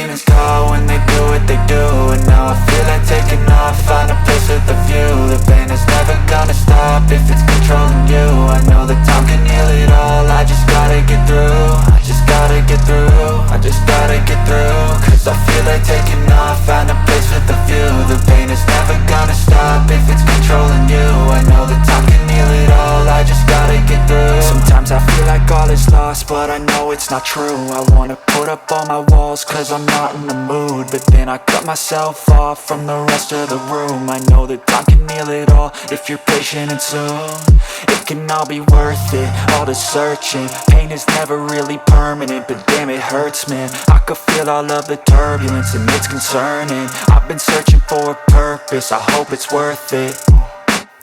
pain is gone when they do what they do. And now I feel like taking off, find a place with a view. The pain is never gonna stop if it's controlling you. I know that time can heal it all, I just gotta get through. I just gotta get through, I just gotta get through. Cause I feel like taking off, find a place with a view. The pain is never gonna stop if it's controlling you. I know that time can heal it all, I just gotta get through. Sometimes I feel like all is lost, but I know it's not true. I wanna put up all my walls cause I'm not in the mood, but then I cut myself off from the rest of the room. I know that time can heal it all if you're patient and soon. It can all be worth it, all the searching. Pain is never really permanent, but damn it hurts, man. I could feel all of the turbulence and it's concerning. I've been searching for a purpose, I hope it's worth it.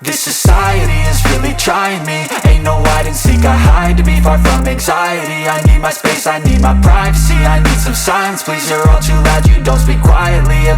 This society is really trying me. Ain't no hide and seek, I hide to be far from anxiety. I need my space, I need my privacy, I need some silence, please. You're all too loud, you don't speak quietly